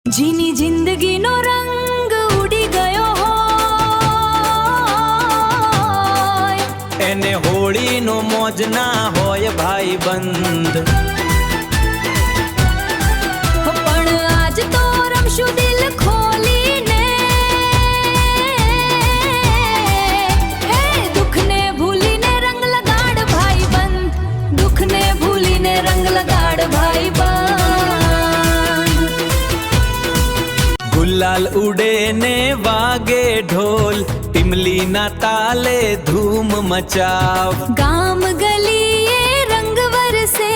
જીની જિંદગીનો રંગ ઉડી ગયો હોય, એને હોળીનો મોજ ના હોય ભાઈ બંધ, પણ આજ તો રમશું દિલ ખોલીને, હે દુઃખને ભૂલીને રંગ લગાડ ભાઈ બંધ, દુઃખને ભૂલીને રંગ લગાડ ભાઈ બંધ. ગુલાલ ઉડે ને વાગે ઢોલ, ટીમલી ના તાલે ધૂમ મચાવ, ગામ ગલીએ રંગ વરસે,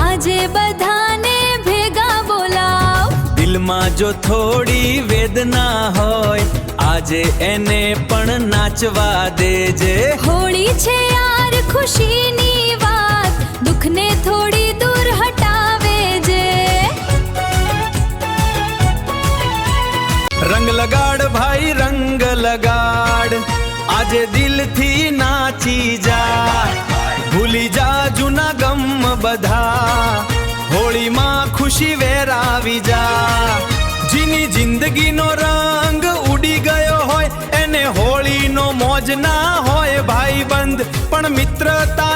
આજે બધાને ભેગા બોલાવ. દિલમાં જો થોડી વેદના હોય, આજે એને પણ નાચવા દેજે. હોળી છે યાર ખુશીની વાત, દુઃખને થોડી દૂર હટાવે જે. રંગ લગાડ ભાઈ રંગ લગાડ, આજે દિલથી નાચી જા, ભૂલી જા જૂના ગમ બધા, હોળીમાં ખુશી વેરાવી જા. જીની જિંદગીનો રંગ ઉડી ગયો હોય, એને હોળીનો મોજ ના હોય ભાઈ બંધ, પણ મિત્રતા